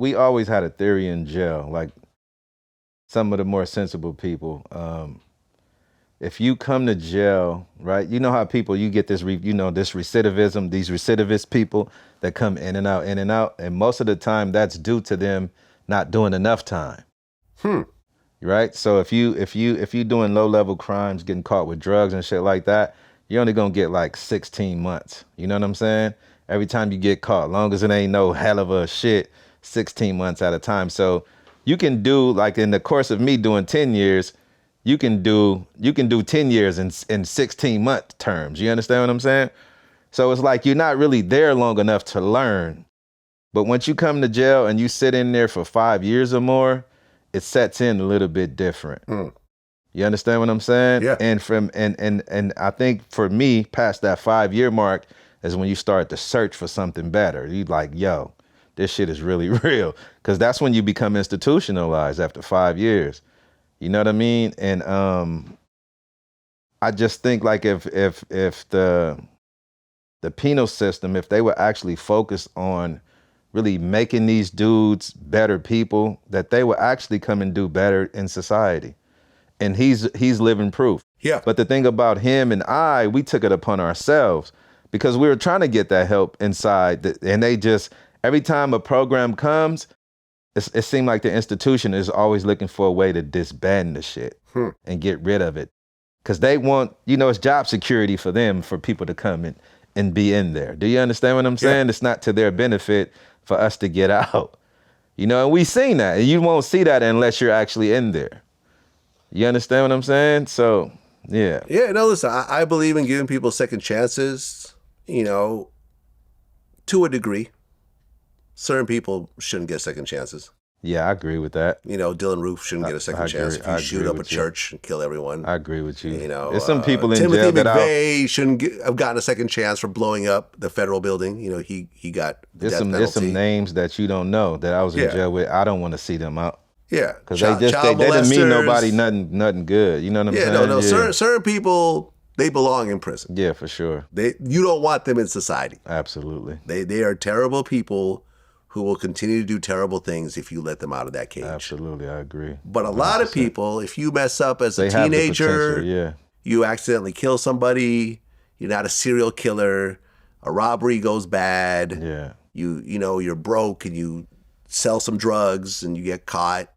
we always had a theory in jail, like some of the more sensible people. If you come to jail, right, you know how people, you get this, this recidivism, these recidivist people that come in and out, and most of the time that's due to them not doing enough time. Right? So if you doing low-level crimes, getting caught with drugs and shit like that, you're only gonna get like 16 months. You know what I'm saying? Every time you get caught, long as it ain't no hell of a shit, 16 months at a time. So you can do, like in the course of me doing 10 years, you can do 10 years in 16-month terms. You understand what I'm saying? So it's like you're not really there long enough to learn. But once you come to jail and you sit in there for 5 years or more, it sets in a little bit different. You understand what I'm saying? Yeah. And I think for me, past that 5-year mark is when you start to search for something better. You like, yo, this shit is really real. Because that's when you become institutionalized after 5 years. You know what I mean? And I just think like if the penal system, if they were actually focused on really making these dudes better people, that they would actually come and do better in society. And he's living proof. Yeah. But the thing about him and we took it upon ourselves because we were trying to get that help inside. And they just, every time a program comes, it seemed like the institution is always looking for a way to disband the shit and get rid of it. Because they want, it's job security for them, for people to come and be in there. Do you understand what I'm saying? It's not to their benefit for us to get out. And we seen that. And you won't see that unless you're actually in there. You understand what I'm saying? So, yeah. Yeah, no, listen, I believe in giving people second chances, to a degree. Certain people shouldn't get second chances. Yeah, I agree with that. Dylan Roof shouldn't get a second chance if you shoot up a church and kill everyone. I agree with you. There's some people in Timothy jail that McVeigh shouldn't have gotten a second chance for blowing up the federal building. He got the death penalty. There's some names that you don't know that I was in jail with. I don't want to see them out. Yeah, because they didn't mean nobody nothing good. You know what I'm saying? No. Certain people, they belong in prison. Yeah, for sure. You don't want them in society. Absolutely. They are terrible people who will continue to do terrible things if you let them out of that cage. Absolutely, I agree. But a lot of people, if you mess up as a teenager, you accidentally kill somebody, you're not a serial killer, a robbery goes bad, you're broke and you sell some drugs and you get caught,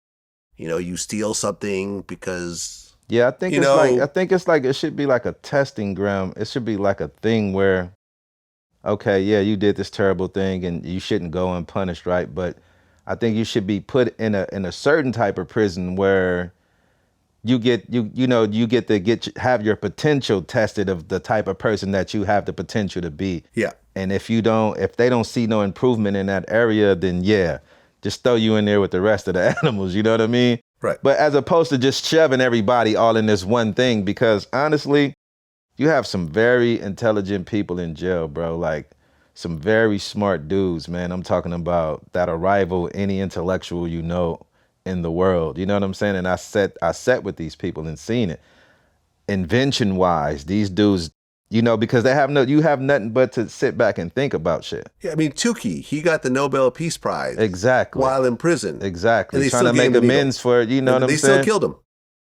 you steal something because I think it's like it should be like a testing ground. It should be like a thing where, okay, yeah, you did this terrible thing and you shouldn't go unpunished, right? But I think you should be put in a certain type of prison where you get to have your potential tested of the type of person that you have the potential to be. Yeah. And if they don't see no improvement in that area, then just throw you in there with the rest of the animals, you know what I mean? Right. But as opposed to just shoving everybody all in this one thing, because honestly, you have some very intelligent people in jail, bro. Like some very smart dudes, man. I'm talking about that'll rival any intellectual in the world. You know what I'm saying? And I sat with these people and seen it. Invention-wise, these dudes, because you have nothing but to sit back and think about shit. Yeah, I mean, Tookie, he got the Nobel Peace Prize. Exactly. While in prison. Exactly. And trying to make amends for it, what I'm saying? They still killed him.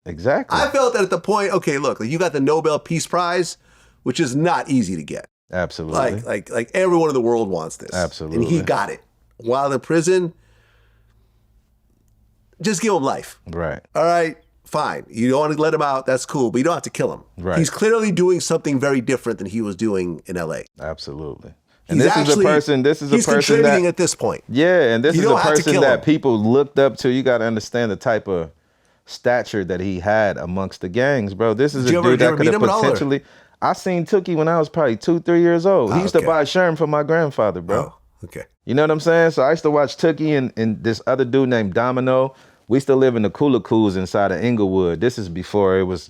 Exactly. I felt that at the point, okay, look, you got the Nobel Peace Prize, which is not easy to get. Absolutely. Like everyone in the world wants this. Absolutely. And he got it. While in prison, just give him life. Right. All right, fine. You don't want to let him out, that's cool, but you don't have to kill him. Right. He's clearly doing something very different than he was doing in LA. Absolutely. And this is a person he's contributing at this point. Yeah, and this is a person that people looked up to. You got to understand the type of stature that he had amongst the gangs, bro. This is a dude that could have potentially. I seen Tookie when I was probably 2-3 years old. He used to buy Sherm for my grandfather, bro. Oh, okay. You know what I'm saying? So I used to watch Tookie and this other dude named Domino. We used to live in the Kulakus inside of Inglewood. This is before it was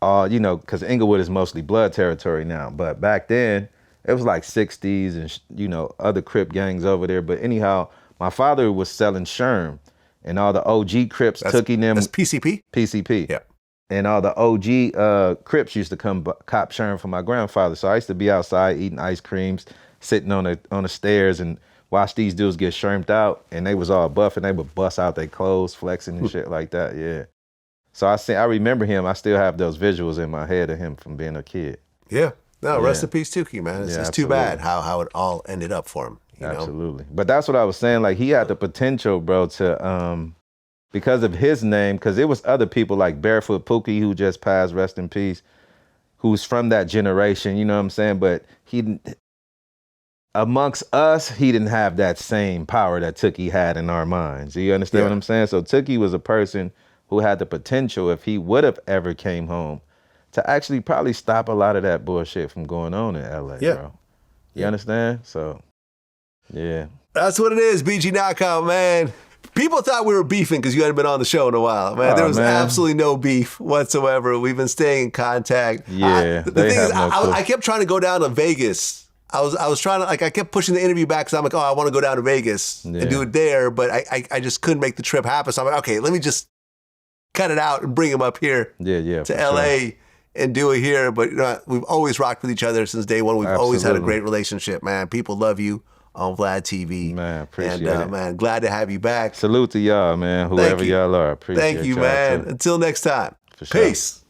all, because Inglewood is mostly blood territory now. But back then, it was like 60s and, other Crip gangs over there. But anyhow, my father was selling Sherm. And all the OG Crips Tookie them. That's PCP? PCP. Yeah. And all the OG Crips used to come cop Sherm for my grandfather. So I used to be outside eating ice creams, sitting on the stairs and watch these dudes get shrimped out, and they was all buff, and they would bust out their clothes, flexing and shit like that. Yeah. So I remember him. I still have those visuals in my head of him from being a kid. Yeah. No, rest in peace, Tookie, man. It's too bad how it all ended up for him. You Absolutely. know? But that's what I was saying. Like, he had the potential, bro, to because of his name, because it was other people like Barefoot Pookie, who just passed, rest in peace, who's from that generation, you know what I'm saying? But amongst us, he didn't have that same power that Tookie had in our minds. You understand what I'm saying? So Tookie was a person who had the potential, if he would have ever came home, to actually probably stop a lot of that bullshit from going on in LA, bro. You understand? So, yeah. That's what it is, BG Knockout, man. People thought we were beefing because you hadn't been on the show in a while, man. There was absolutely no beef whatsoever. We've been staying in contact. Yeah. The thing is, I kept trying to go down to Vegas. I was trying to, like, I kept pushing the interview back because I'm like, oh, I want to go down to Vegas and do it there, but I just couldn't make the trip happen. So I'm like, okay, let me just cut it out and bring him up here to LA and do it here. But you know, we've always rocked with each other since day one. We've always had a great relationship, man. People love you on Vlad TV. Man, appreciate it. Man, glad to have you back. Salute to y'all, man. Whoever y'all are. Appreciate Thank you, man. Until next time. Peace.